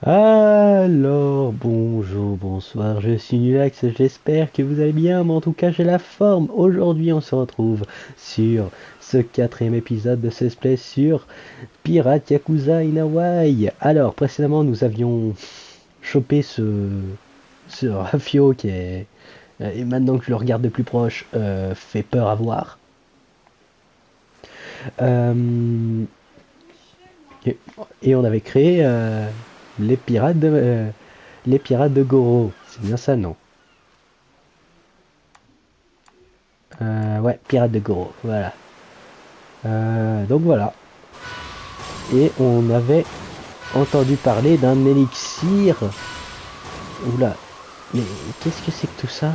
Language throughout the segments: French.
Alors, bonjour, bonsoir, je suis Nulax, j'espère que vous allez bien, mais en tout cas j'ai la forme. Aujourd'hui on se retrouve sur ce quatrième épisode de ce Play sur Pirate Yakuza in Hawaii. Alors, précédemment nous avions chopé ce Rafio qui est, et maintenant que je le regarde de plus proche, fait peur à voir. Euh, et, et on avait créé les les pirates de Goro. C'est bien ça, non? Ouais, Pirates de Goro, voilà. Donc voilà. Et on avait entendu parler d'un élixir. Oula, mais qu'est-ce que c'est que tout ça?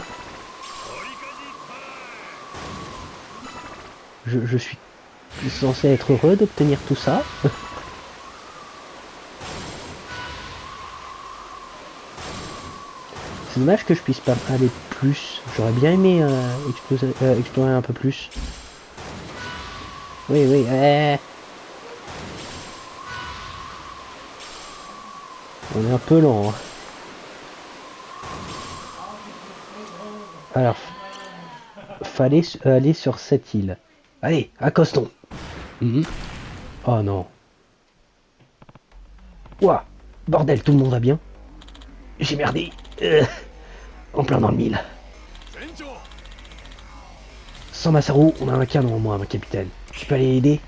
Je suis censé être heureux d'obtenir tout ça? C'est dommage que je puisse pas aller plus. J'aurais bien aimé explorer un peu plus. Oui, oui, on est un peu lent, hein. Alors, fallait aller sur cette île. Allez, accostons. Mhm. Oh non. Ouah, bordel, tout le monde va bien? J'ai merdé. En plein dans le mille. Sans Masaru, on a un canon en moins, mon capitaine. Tu peux aller aider?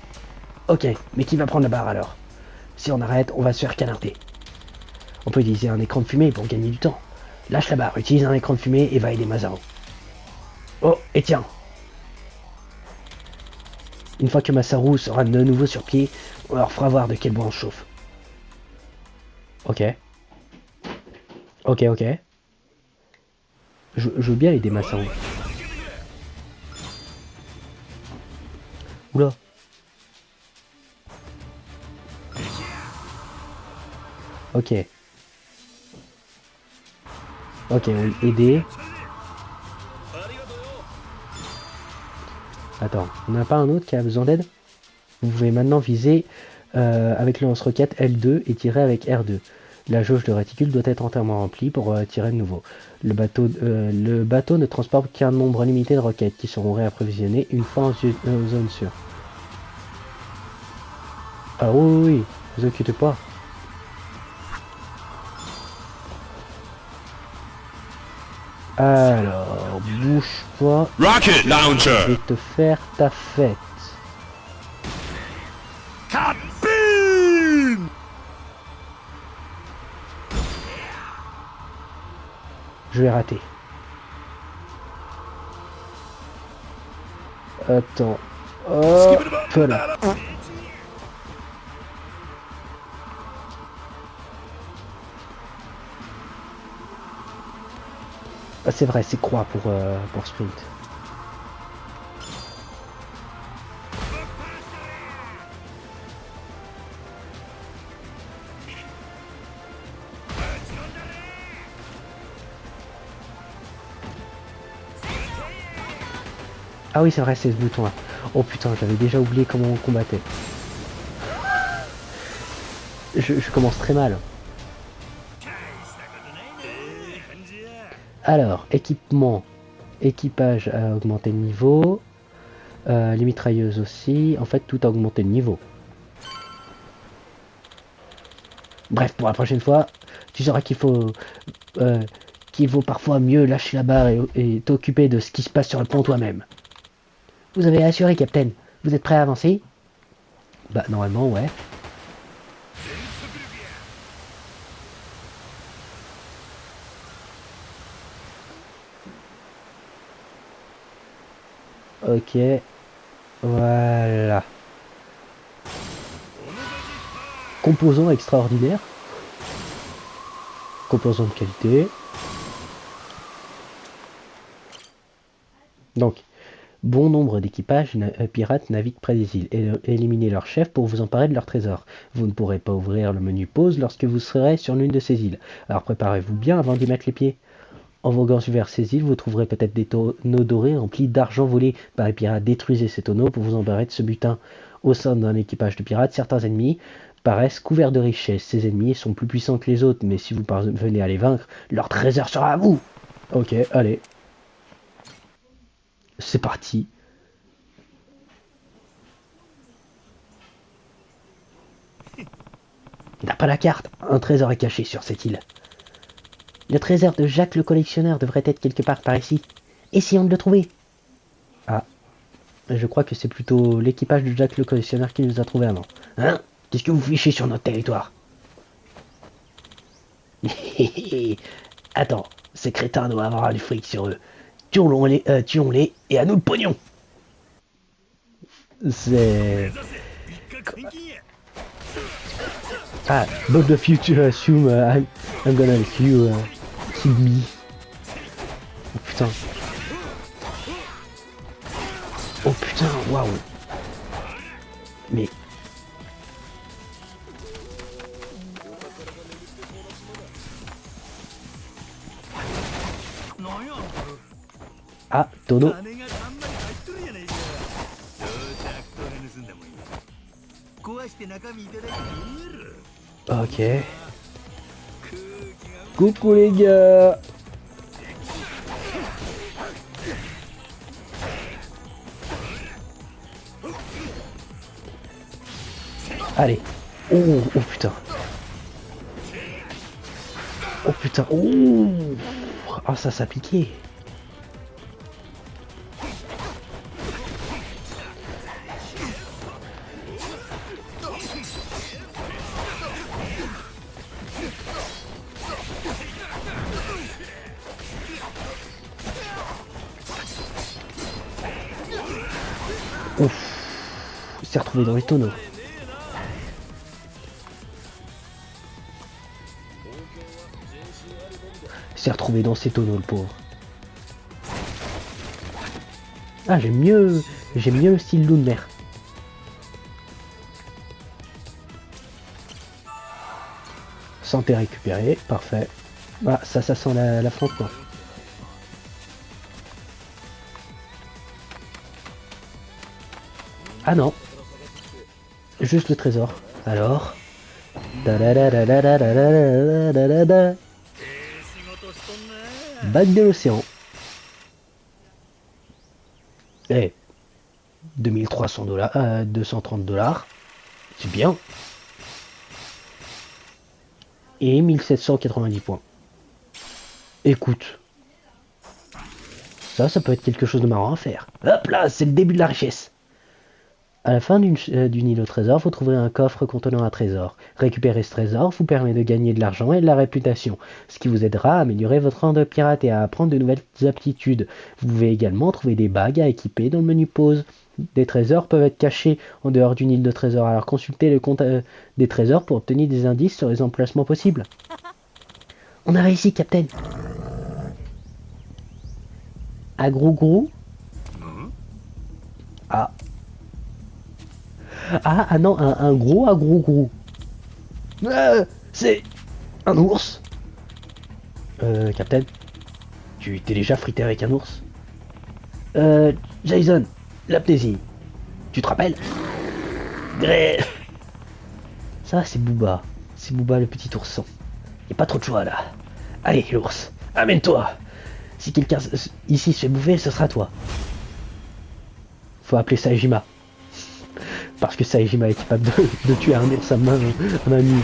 Ok, mais qui va prendre la barre alors? Si on arrête, on va se faire canarder. On peut utiliser un écran de fumée pour gagner du temps. Lâche la barre, utilise un écran de fumée et va aider Masaru. Oh, et tiens. Une fois que Masaru sera de nouveau sur pied, on leur fera voir de quel bois on chauffe. Ok. Ok, ok. Je veux bien aider Masaru. Oula. Ok. Ok, aider. Attends, on n'a pas un autre qui a besoin d'aide? Vous pouvez maintenant viser avec le lance-roquette L2 et tirer avec R2. La jauge de réticule doit être entièrement remplie pour tirer de nouveau. Le bateau ne transporte qu'un nombre limité de roquettes qui seront réapprovisionnées une fois en zone sûre. Ah oui, oui, oui, vous inquiétez pas. Alors, bouge pas, Rocket je vais launcher. te faire ta fête. Kaboom! Je vais rater. Attends. Skip Hop it up, là. bada. Ah, c'est vrai, c'est croix pour sprint. Ah oui, c'est vrai, c'est ce bouton-là. Oh putain, j'avais déjà oublié comment on combattait. Je commence très mal. Alors, équipement. Équipage a augmenté de niveau. Les mitrailleuses aussi. En fait, tout a augmenté de niveau. Bref, pour la prochaine fois, tu sauras euh, qu'il vaut parfois mieux lâcher la barre et t'occuper de ce qui se passe sur le pont toi-même. Vous avez assuré, Captain. Vous êtes prêt à avancer? Bah, normalement, ouais. Ok. Voilà. Composants extraordinaires. Composants de qualité. Donc, bon nombre d'équipages pirates naviguent près des îles. Éliminez leurs chefs pour vous emparer de leurs trésors. Vous ne pourrez pas ouvrir le menu pause lorsque vous serez sur l'une de ces îles. Alors préparez-vous bien avant d'y mettre les pieds. En voguant vers ces îles, vous trouverez peut-être des tonneaux dorés remplis d'argent volé par les pirates. Détruisez ces tonneaux pour vous emparer de ce butin. Au sein d'un équipage de pirates, certains ennemis paraissent couverts de richesses. Ces ennemis sont plus puissants que les autres, mais si vous parvenez à les vaincre, leur trésor sera à vous. Ok, allez. C'est parti. D'après la carte, un trésor est caché sur cette île. Le trésor de Jacques le collectionneur devrait être quelque part par ici. Essayons de le trouver. Ah, je crois que c'est plutôt l'équipage de Jacques le collectionneur qui nous a trouvé avant. Hein? Qu'est-ce que vous fichez sur notre territoire? Attends, ces crétins doivent avoir du fric sur eux. Tuons-les et à nous le pognon. C'est... Ah, but the future assume I'm gonna let you kill me. Oh putain. Oh putain, waouh. Mais... Ah, tonneau. Ok. Coucou les gars. Allez. Oh, oh putain. Oh putain. Oh. Ah, ça piqué. Ouf. Il s'est retrouvé dans les tonneaux. Il s'est retrouvé dans ces tonneaux, le pauvre. Ah, j'aime mieux le style loup de mer. Santé récupérée, parfait. Ah, ça sent l'affrontement. Ah non. Juste le trésor. Alors. Bague de l'océan. Eh. 2300 $, 230 $. C'est bien. Et 1790 points. Écoute. Ça peut être quelque chose de marrant à faire. Hop là, c'est le début de la richesse. À la fin d'une île au trésor, vous trouverez un coffre contenant un trésor. Récupérer ce trésor vous permet de gagner de l'argent et de la réputation, ce qui vous aidera à améliorer votre rang de pirate et à apprendre de nouvelles aptitudes. Vous pouvez également trouver des bagues à équiper dans le menu pause. Des trésors peuvent être cachés en dehors d'une île de trésor, alors consultez le compte des trésors pour obtenir des indices sur les emplacements possibles. On a réussi, Captain. À Grou-Grou. Ah. Ah non, un gros à Grou-Grou. C'est un ours. Captain, tu t'es déjà frité avec un ours? Jason, l'amnésie. Tu te rappelles? Ça, c'est Booba. C'est Booba le petit ourson. Y a pas trop de choix là. Allez, l'ours, amène-toi. Si quelqu'un ici se fait bouffer, ce sera toi. Faut appeler Saejima. Parce que Saejima est capable de tuer un ours à main nue.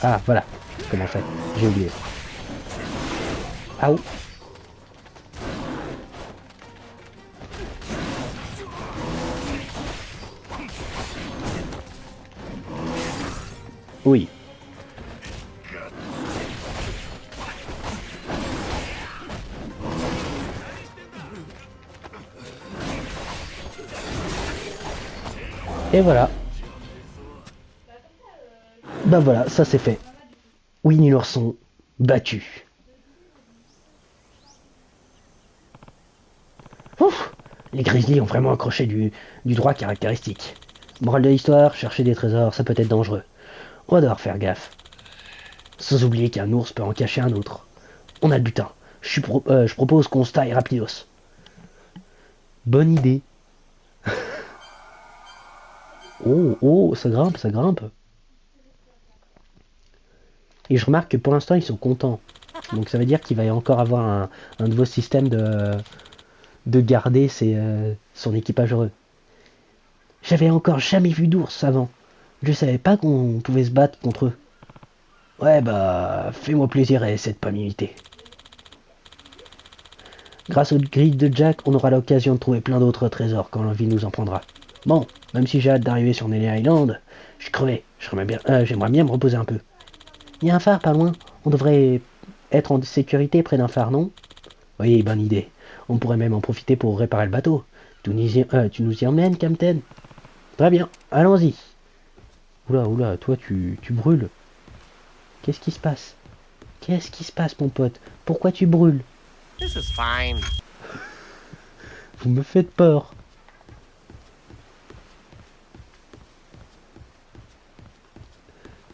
Ah, voilà. Comment faire? J'ai oublié. Ah oh. Oui. Et voilà. Ben voilà, ça c'est fait. Winnie l'ourson, battu. Ouf, les grizzlies ont vraiment accroché du droit caractéristique. Morale de l'histoire, chercher des trésors, ça peut être dangereux. On va devoir faire gaffe. Sans oublier qu'un ours peut en cacher un autre. On a le butin. Je propose qu'on se taille rapidos. Bonne idée. Oh, oh, ça grimpe, ça grimpe. Et je remarque que pour l'instant, ils sont contents. Donc ça veut dire qu'il va y encore avoir un nouveau système de garder son équipage heureux. J'avais encore jamais vu d'ours avant. Je savais pas qu'on pouvait se battre contre eux. Ouais, bah, fais-moi plaisir et essaie de pas m'imiter. Grâce aux grilles de Jack, on aura l'occasion de trouver plein d'autres trésors quand l'envie nous en prendra. Bon, même si j'ai hâte d'arriver sur Nelly Island, je suis crevé. J'aimerais bien me reposer un peu. Il y a un phare pas loin. On devrait être en sécurité près d'un phare, non? Oui, bonne idée. On pourrait même en profiter pour réparer le bateau. Tu nous y emmènes, Captain? Très bien, allons-y. Oula, oula, toi tu brûles. Qu'est-ce qui se passe? Qu'est-ce qui se passe, mon pote? Pourquoi tu brûles? This is fine. Vous me faites peur.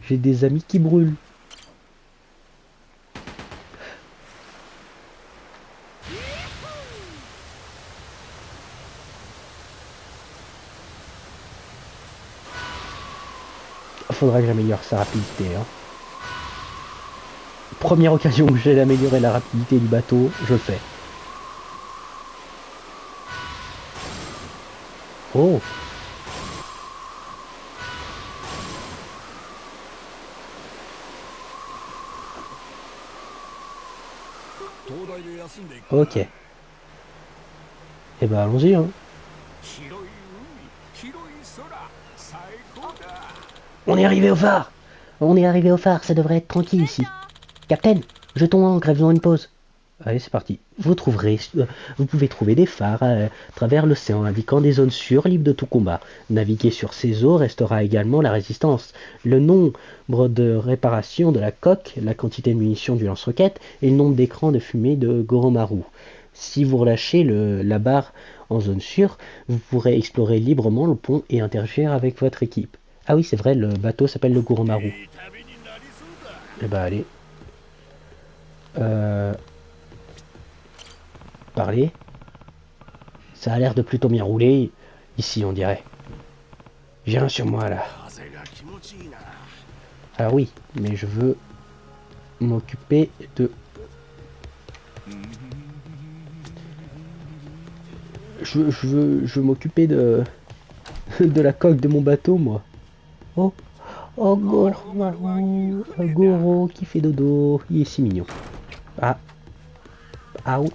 J'ai des amis qui brûlent. Faudra que j'améliore sa rapidité. Hein. Première occasion que j'ai d'améliorer la rapidité du bateau, je le fais. Oh, ok. Eh ben allons-y. Hein. On est arrivé au phare. On est arrivé au phare, ça devrait être tranquille ici. Captain, jetons ancre et faisons une pause. Allez, c'est parti. Vous pouvez trouver des phares à travers l'océan indiquant des zones sûres libres de tout combat. Naviguer sur ces eaux restera également la résistance. Le nombre de réparations de la coque, la quantité de munitions du lance-roquette et le nombre d'écrans de fumée de Goromaru. Si vous relâchez la barre en zone sûre, vous pourrez explorer librement le pont et interagir avec votre équipe. Ah oui, c'est vrai, le bateau s'appelle le Goromaru. Eh ben allez. Euh, Parler. Ça a l'air de plutôt bien rouler, ici on dirait. J'ai un sur moi là. Ah oui, mais je veux m'occuper de... Je veux m'occuper de... de la coque de mon bateau, moi. Oh, oh, Goro qui fait dodo. Il est si mignon. Ah, ah, oh.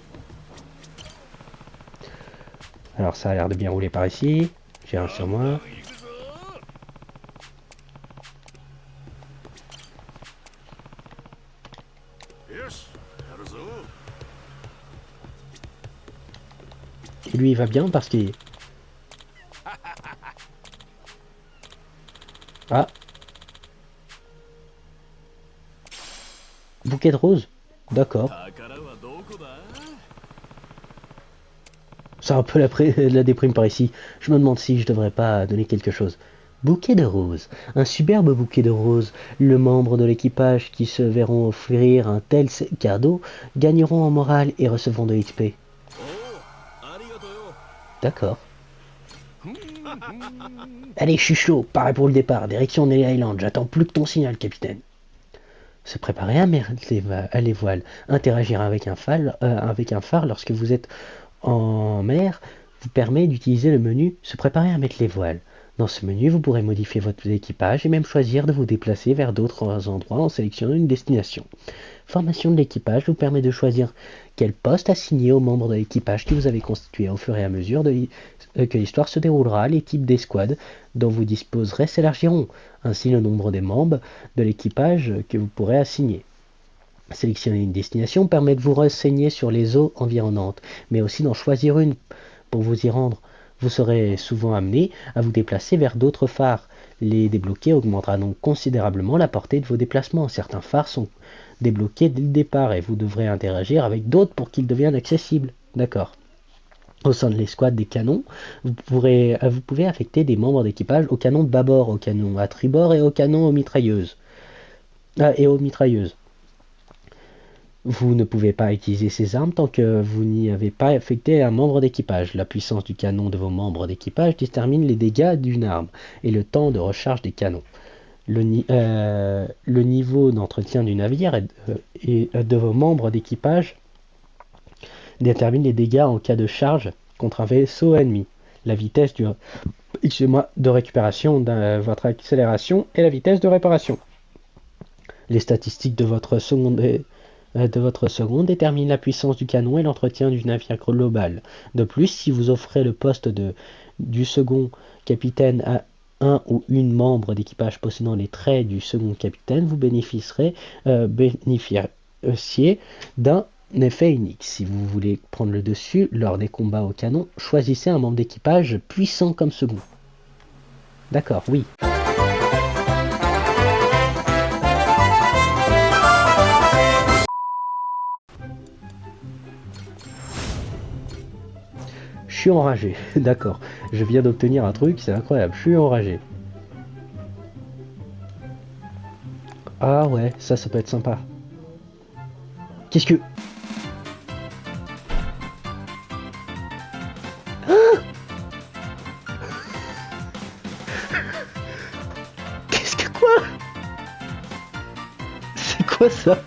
Alors ça a l'air de bien rouler par ici. J'ai un sur moi. Et lui il va bien parce qu'il... Ah, bouquet de roses. D'accord. C'est un peu la déprime par ici. Je me demande si je devrais pas donner quelque chose. Bouquet de roses. Un superbe bouquet de roses. Le membre de l'équipage qui se verront offrir un tel cadeau gagneront en morale et recevront de XP. D'accord. Allez, je suis chaud. Pareil pour le départ. Direction Nelly Island. J'attends plus que ton signal, capitaine. Se préparer à à les voiles. Interagir avec un phare lorsque vous êtes en mer vous permet d'utiliser le menu Se préparer à mettre les voiles. Dans ce menu, vous pourrez modifier votre équipage et même choisir de vous déplacer vers d'autres endroits en sélectionnant une destination. Formation de l'équipage vous permet de choisir quel poste assigner aux membres de l'équipage que vous avez constitué au fur et à mesure que l'histoire se déroulera. Les types d'escouades dont vous disposerez s'élargiront, ainsi le nombre des membres de l'équipage que vous pourrez assigner. Sélectionner une destination permet de vous renseigner sur les eaux environnantes, mais aussi d'en choisir une. Pour vous y rendre, vous serez souvent amené à vous déplacer vers d'autres phares. Les débloquer augmentera donc considérablement la portée de vos déplacements. Certains phares sont débloqués dès le départ et vous devrez interagir avec d'autres pour qu'ils deviennent accessibles. D'accord. Au sein de l'escouade des canons, vous pouvez affecter des membres d'équipage au canon de bâbord, au canon à tribord et au canon aux mitrailleuses. Ah, et aux mitrailleuses. Vous ne pouvez pas utiliser ces armes tant que vous n'y avez pas affecté un membre d'équipage. La puissance du canon de vos membres d'équipage détermine les dégâts d'une arme et le temps de recharge des canons. Le niveau d'entretien du navire et de vos membres d'équipage détermine les dégâts en cas de charge contre un vaisseau ennemi. La vitesse de récupération de votre accélération et la vitesse de réparation. Les statistiques de votre seconde déterminent la puissance du canon et l'entretien du navire global. De plus, si vous offrez le poste du second capitaine à un ou une membre d'équipage possédant les traits du second capitaine, vous bénéficiez d'un effet unique. Si vous voulez prendre le dessus lors des combats au canon, choisissez un membre d'équipage puissant comme second. D'accord, oui. Je suis enragé, d'accord. Je viens d'obtenir un truc, c'est incroyable, je suis enragé. Ah ouais, ça peut être sympa. Qu'est-ce que... Qu'est-ce que quoi? C'est quoi ça?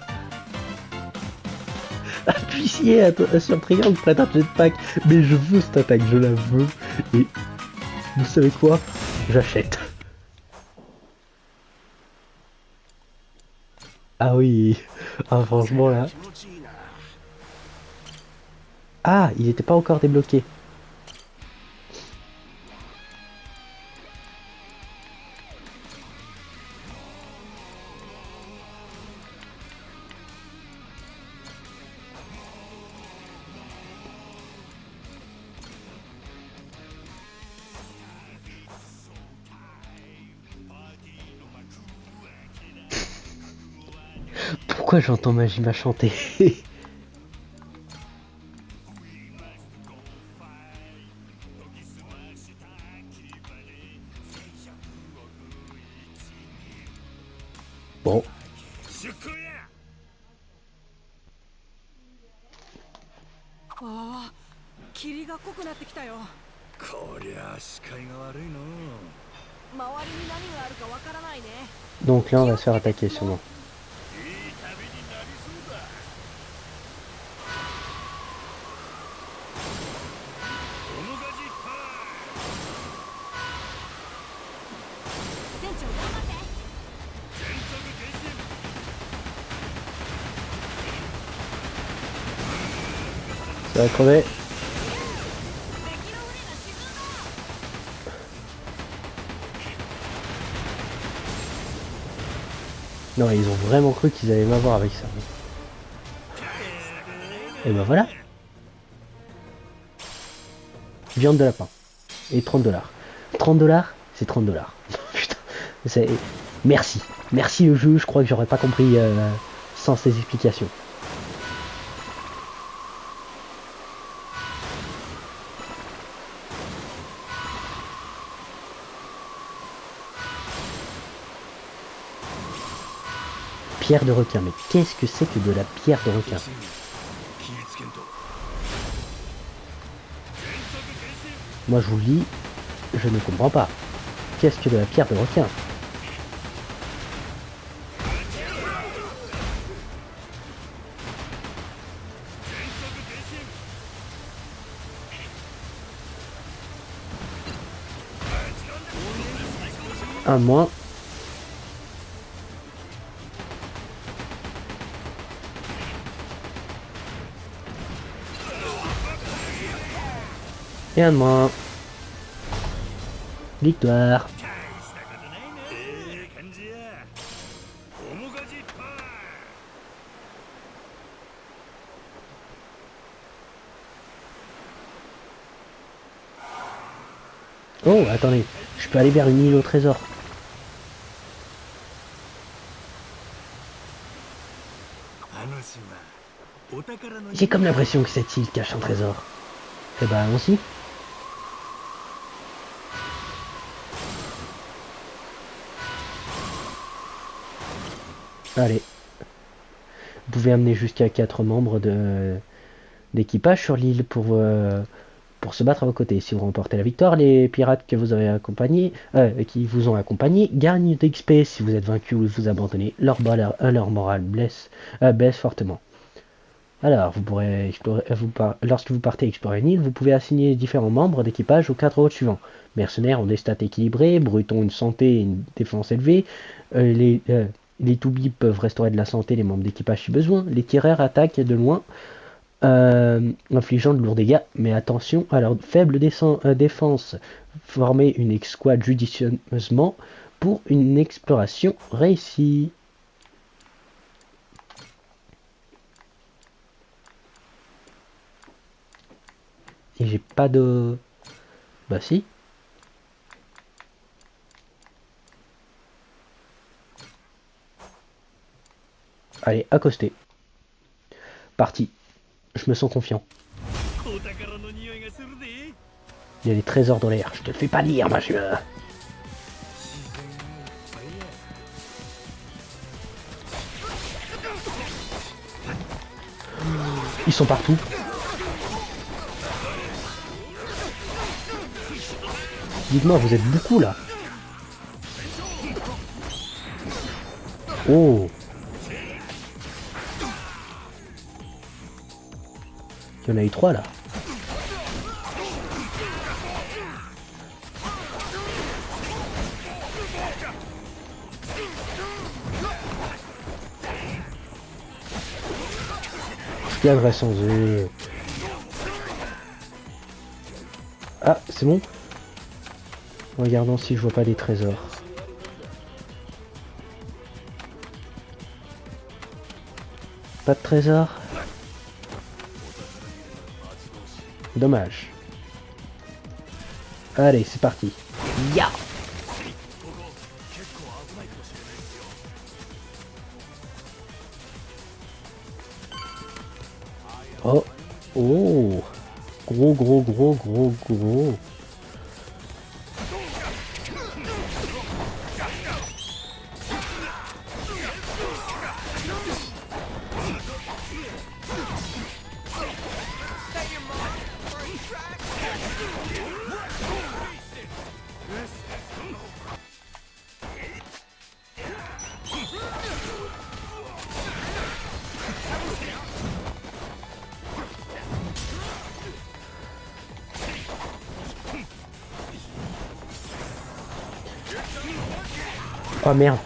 Appuyez sur triangle, prête un jetpack. Mais je veux cette attaque, je la veux. Et vous savez quoi? J'achète. Ah oui. Ah franchement là. Ah, il n'était pas encore débloqué. Pourquoi j'entends Majima chanter? Bon. Donc là on va se faire attaquer sûrement. Ça va crever. Non, ils ont vraiment cru qu'ils allaient m'avoir avec ça. Et ben voilà. Viande de lapin. Et 30$. 30$, c'est 30$. Putain. Merci. Merci le jeu, je crois que j'aurais pas compris sans ces explications. Pierre de requin, mais qu'est-ce que c'est que de la pierre de requin? Moi je vous le dis, je ne comprends pas. Qu'est-ce que de la pierre de requin? Un de moins. Et un de moins. Victoire. Oh, attendez. Je peux aller vers une île au trésor. J'ai comme l'impression que cette île cache un trésor. Eh ben, allons-y. Allez. Vous pouvez amener jusqu'à 4 membres d'équipage sur l'île pour se battre à vos côtés. Si vous remportez la victoire, les pirates que vous avez accompagnés, qui vous ont accompagné, gagnent d'XP. Si vous êtes vaincu ou vous abandonnez, leur morale baisse fortement. Alors, vous pourrez explorer, lorsque vous partez explorer une île, vous pouvez assigner différents membres d'équipage aux 4 rôles suivants. Mercenaires ont des stats équilibrées, brutons une santé et une défense élevée, les toubibs peuvent restaurer de la santé les membres d'équipage si besoin, les tireurs attaquent de loin, infligeant de lourds dégâts, mais attention à leur faible défense. Formez une escouade judicieusement pour une exploration réussie. Et j'ai pas de... Bah si. Allez, accosté. Parti. Je me sens confiant. Il y a des trésors dans l'air. Je te le fais pas dire, monsieur. Ils sont partout. Dites-moi, vous êtes beaucoup là. Oh. Il y en a eu 3 là. Je viendrai sans eux. Ah, c'est bon. Regardons si je vois pas des trésors. Pas de trésor. Dommage. Allez, c'est parti. Ya. Oh. Oh. Gros, gros, gros, gros, gros. Oh merde.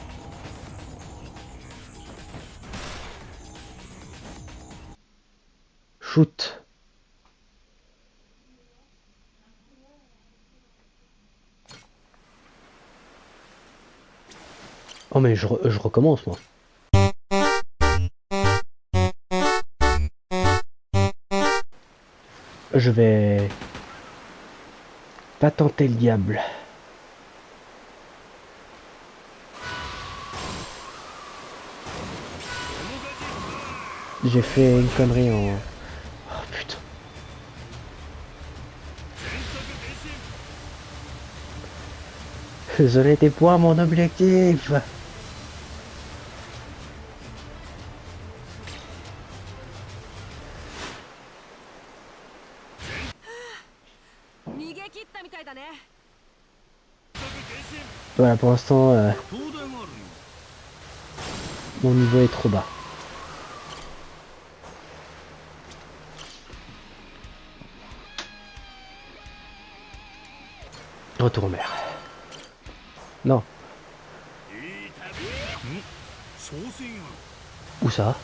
Shoot. Oh mais je recommence moi. Je vais pas tenter le diable. J'ai fait une connerie en... Oh putain. Ce n'était pas mon objectif. Voilà, pour l'instant, mon niveau est trop bas. Retour en mer. Non. Où ça?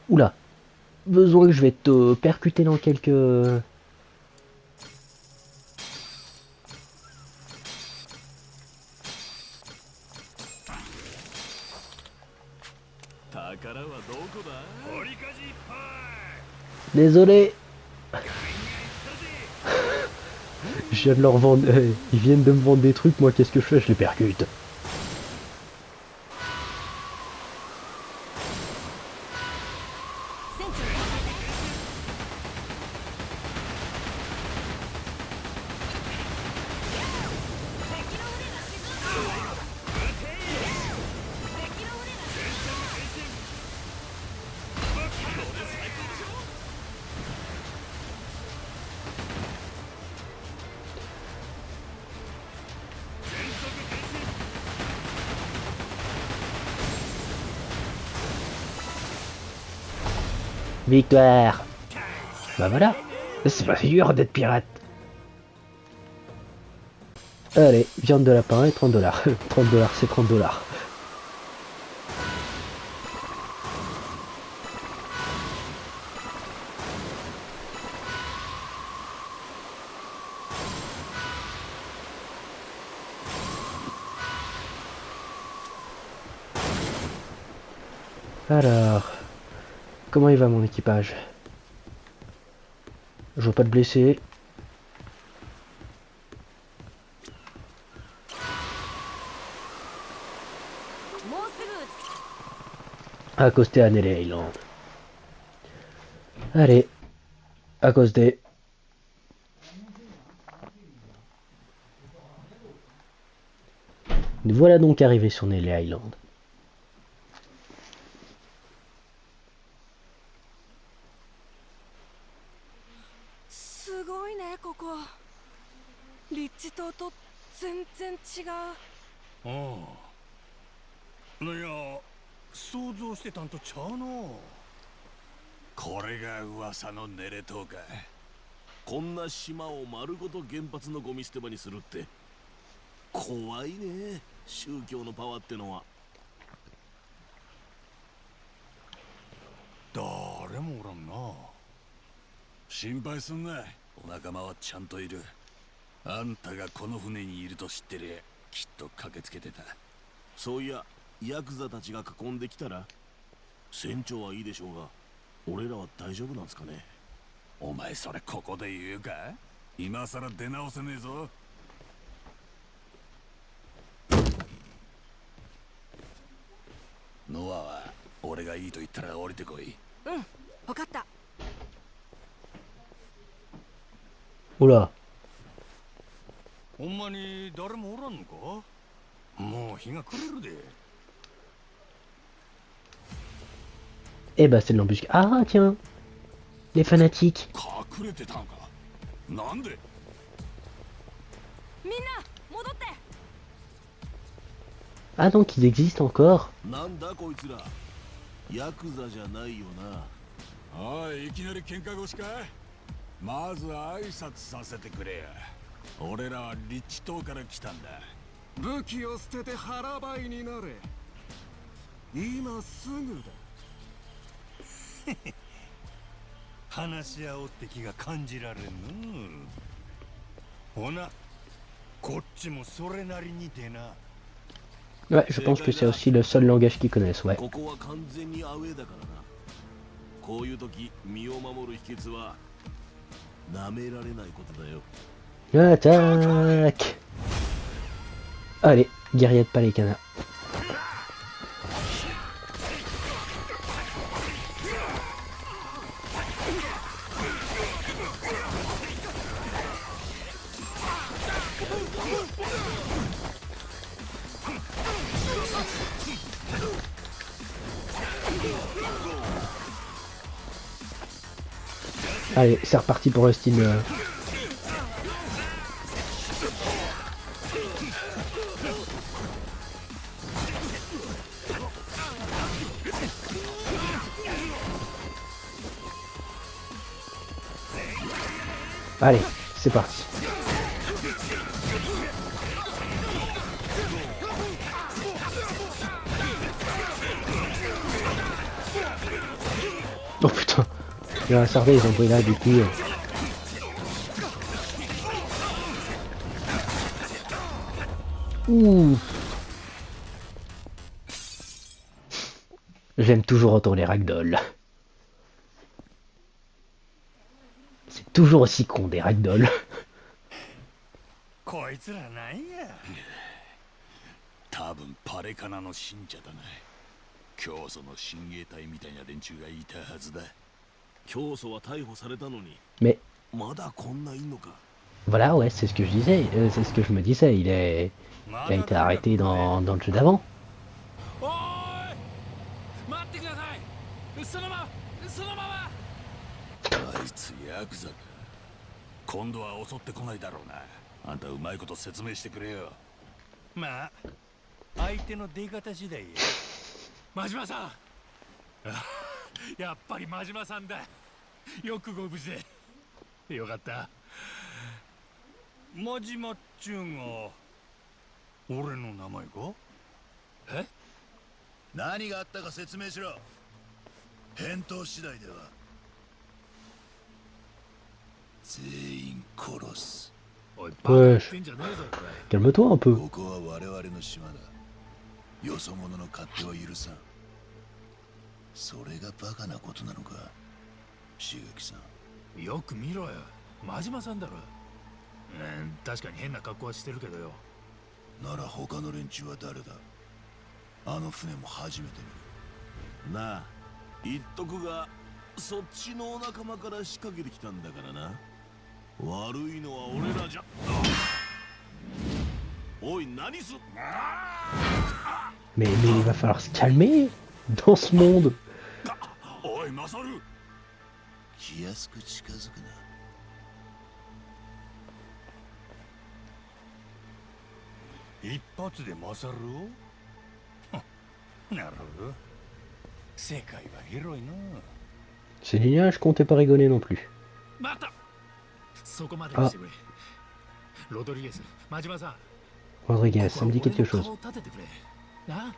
Oula. Besoin que je vais te percuter dans quelques... Désolé. Je viens de leur vendre... ils viennent de me vendre des trucs, moi qu'est-ce que je fais? Je les percute. Victoire. Bah voilà. C'est pas dur d'être pirate. Allez, viande de lapin et 30 $. 30 $, c'est 30 $. Alors, comment il va mon équipage? Je vois pas de blessés. Accosté à Nelly Island. Allez, accosté. Nous voilà donc arrivés sur Nelly Island. すごいねここ。立地島と全然違う。ああ。いや、想像してたんとちゃうの。これが噂のネレ島か。こんな島を丸ごと原発のゴミ捨て場にするって怖いね。宗教のパワーってのは。誰もおらんな。心配すんな。お仲間はちゃんといる。あんたがこの船にいると知ってりゃきっと駆けつけてた。そういやヤクザたちが囲んできたら船長はいいでしょうが俺らは大丈夫なんですかね。お前それここで言うか。今さら出直せねえぞ。ノアは俺がいいと言ったら降りてこい。うん、わかった。Oula. ほんまに誰もおらんのか。もう日が暮れるで。 Eh bah c'est de l'embuscade. Ah tiens, les fanatiques. 隠れてたんか。なんで。みんな戻って。 Ah donc ils existent encore. なんだこいつら。ヤクザじゃないよな。おい、いきなり喧嘩腰か。まず挨拶させてくれや。俺らはリッチ島から来たんだ。武器を捨てて腹ばいになれ。今すぐだ。話し合おうって気が感じられんの。ほな、こっちもそれなりに出な。 Ouais, je pense que c'est aussi le seul langage qu'ils connaissent, ouais. ここは完全にアウェーだからな。こういう時身を守る秘訣は舐められないことだよ。 Attaque. Allez, guerrier de Palécana. Allez, c'est reparti pour le style. Allez, c'est parti. Oh putain, il y a un sardin, ils ont pris là du coup. Ouh. J'aime toujours autant les ragdoll. C'est toujours aussi con des ragdoll. こいつらなんや。多分パレカナの信者だな。教祖の親衛隊みたいな連中がいたはずだ。教祖は逮捕されたのに Mais まだこんないんのか。 voilà, ouais, c'est ce que je disais, c'est ce que je me disais, il a été arrêté dans le jeu d'avant. おーい、待ってください。そのままあいつヤクザか。今度は襲ってこないだろうな。あんたうまいこと説明してくれよ。まあ相手の出方次第や。真島さん、やっぱり真島さんだ。よくご無事で。よかった。真島っちゅうが俺の名前か？え？何があったか説明しろ。返答次第では全員殺す。おい、バカ言ってんじゃねえぞ、これ。 Calme-toi un peu. ここは我々の島だ。よそ者の勝手は許さん。それがバカなことなのか、茂木さん。よく見ろよ。真島さんだろ。確かに変な格好はしてるけどよ。なら他の連中は誰だ？あの船も初めて見る。なあ、言っとくが、そっちのお仲間から仕掛けてきたんだからな。悪いのは俺らじゃ。おい、何す。 Mais il va falloir se calmer dans ce monde. おいマサル。気安く近づくな。一発で勝るをなるほど。世界は広いな。 C'est génial, je comptais pas rigoler non plus. 待った。そこまでにしてくれ。ロドリゲス、真島さん。 Rodriguez, ça me dit quelque chose. な、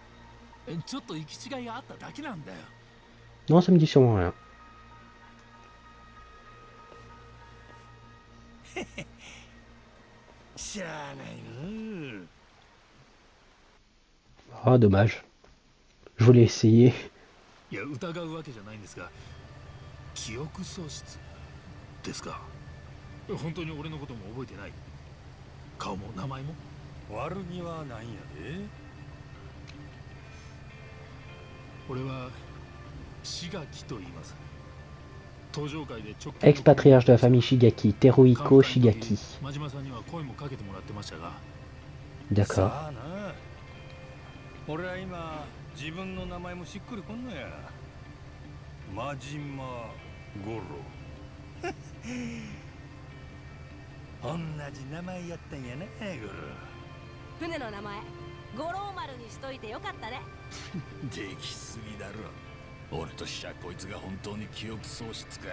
ちょっと行き違いがあっただけなんだよ。 Non, ça me dit sûrement rien. しゃあないな。 Ah, dommage. Je voulais essayer. いや、疑うわけじゃないんですが、記憶喪失ですか。本当に俺のことも覚えてない。顔も名前も。悪気はないんやで。俺は志垣と言います。登場会で直 Expatriage de la famille Shigaki, Teruhiko Shigaki. 真島さんには声もかけてもらってましたが。 D'accord. さあな。俺は今自分の名前もしっくりこんのや。真島五郎。同じ名前やったんやな、五郎。船の名前五郎丸にしといてよかったね。できすぎだろ。俺としちゃこいつが本当に記憶喪失か。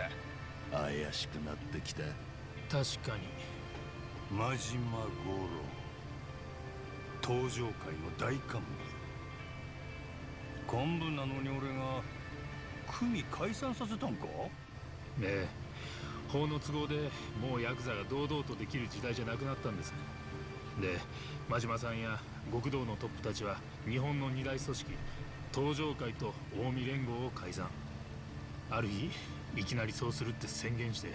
怪しくなってきた。確かに。真島五郎。登場会の大幹部。幹部なのに俺が組解散させたんか？ねえ、法の都合でもうヤクザが堂々とできる時代じゃなくなったんです。で、真島さんや極道のトップたちは日本の二大組織東上会と近江連合を解散。ある日いきなりそうするって宣言して、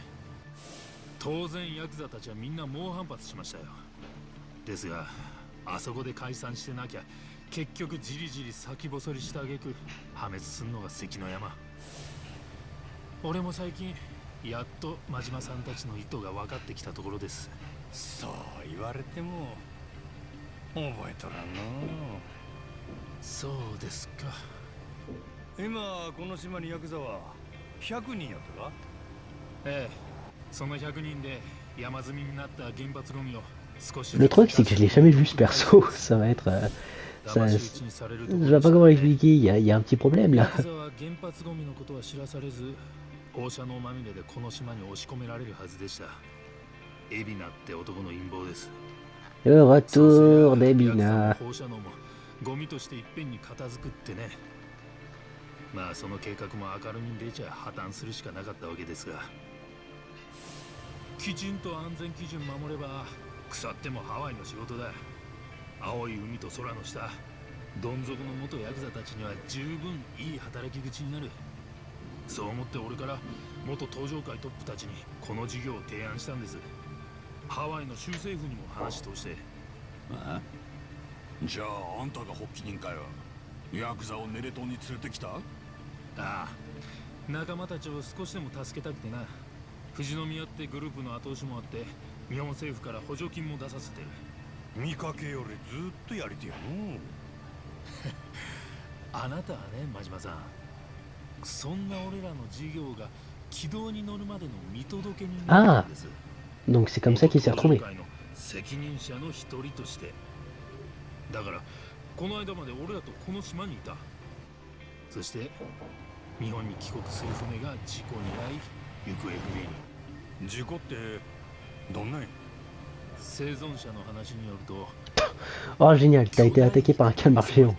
当然ヤクザたちはみんな猛反発しましたよ。ですがあそこで解散してなきゃ結局じりじり先細りした挙句破滅すんのが関の山。俺も最近やっと真島さんたちの意図が分かってきたところです。そう言われても覚えとらんの。そうですか。今この島にヤクザは100人やったか？ええ、その100人で山積みになった原発ゴミを少し。 Le truc, c'est que je l'ai jamais vu ce perso. Ça va être. Ça, je sais pas comment l'expliquer. Il y a un petit problème là. ヤクザは原発ゴミのことは知らされず、放射能まみれでこの島に押し込められるはずでした。エビナって男の陰謀です。 Le retour d'Ebina. 放射能もゴミとしていっぺんに片付くってね。まあその計画も明るみに出ちゃ破綻するしかなかったわけですが、きちんと安全基準守れば腐ってもハワイの仕事だ。青い海と空の下、どん底の元ヤクザたちには十分いい働き口になる。そう思って俺から元東上会トップたちにこの事業を提案したんです。ハワイの州政府にも話通して。ああ、じゃああんたが発起人かよ。ヤクザをネレ島に連れてきた？ああ、仲間たちを少しでも助けたくてな。富士宮ってグループの後押しもあって日本政府から補助金も出させてる。見かけよりずっとやりてやの。あなたはね、真島さん、そんな俺らの事業が軌道に乗るまでの見届けになったんです。 Donc c'est comme ça qu'il s'est retrouvé. 責任者の一人として。だからこの間まで俺らとこの島にいた。そして日本に帰国する船が事故に遭い行方不明に。事故ってどんなんや？生存者の話によると Oh génial, t'as été attaqué par un calmar géant.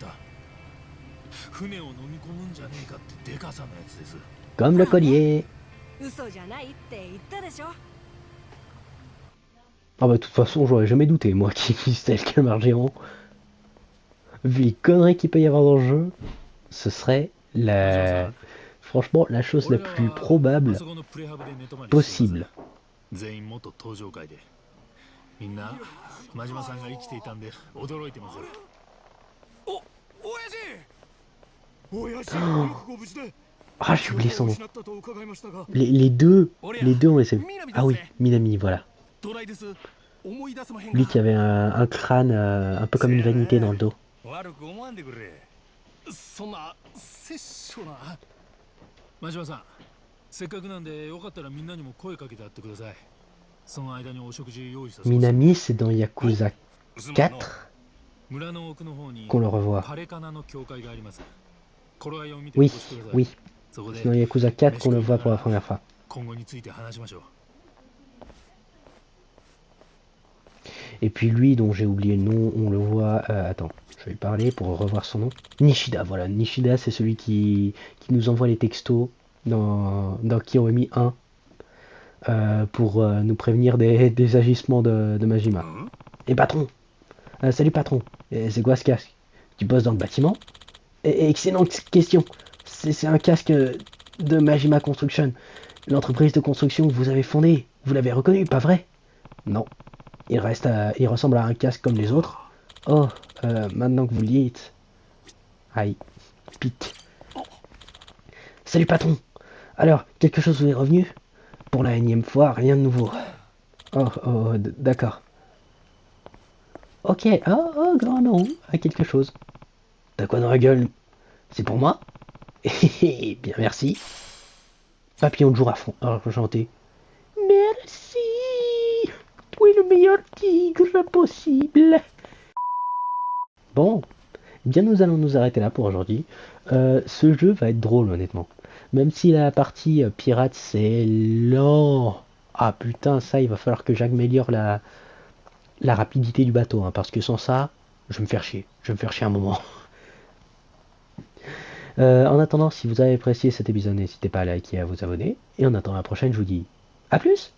船を飲み込むんじゃねえかってでかさのやつです。 Comme le collier. 嘘じゃないって言ったでしょ。 Ah bah de toute façon j'aurais jamais douté moi qu'il existait le calmar géant. Vu les conneries qu'il peut y avoir dans le jeu, ce serait la... Franchement la chose la plus probable possible. 全員元登場会でみんな真島さんが生きていたんで驚いてます。親父よくご無事で。 Ah j'ai oublié son nom. Les deux on les a vus. Ah oui, Minami, voilà. ドライです。思い出せまへんが。 Lui qui avait un crâne un peu comme une vanité dans le dos. 悪く思わんでくれ。そんな殺生な。真島さん、せっかくなんでよかったらみんなにも声かけてやってください。その間にお食事用意させます。 Minami c'est dans Yakuza 4村の奥の方に qu'on le revoit. パレカナの教会があります。頃合いを見て Oui, お越しください。 oui. そこで C'est dans Yakuza 4 qu'on le voit pour la première fois. 今後について話しましょう。 Et puis lui dont j'ai oublié le nom, on le voit... attends, je vais lui parler pour revoir son nom. Nishida, voilà. Nishida c'est celui qui nous envoie les textos dans Kiromi 1 pour nous prévenir des agissements de Majima. Et patron, salut patron, c'est quoi ce casque? Tu bosses dans le bâtiment? Excellente question. C'est un casque de Majima Construction, l'entreprise de construction que vous avez fondée. Vous l'avez reconnu, pas vrai? Non. Il ressemble à un casque comme les autres. Oh, maintenant que vous le dites. Aïe, pique. Salut patron. Alors, quelque chose vous est revenu? Pour la énième fois, rien de nouveau. Oh, d'accord. Ok, oh, grand non, à quelque chose. T'as quoi dans la gueule? C'est pour moi? Bien, merci. Papillon de jour à fond, enchanté. Merci. Tu es le meilleur tigre possible. Bon, eh bien nous allons nous arrêter là pour aujourd'hui. Ce jeu va être drôle honnêtement. Même si la partie pirate c'est lent. Ah putain, ça il va falloir que j'améliore la rapidité du bateau. Hein, parce que sans ça, je vais me faire chier. Je vais me faire chier un moment. En attendant, si vous avez apprécié cet épisode, n'hésitez pas à liker et à vous abonner. Et en attendant la prochaine, je vous dis à plus.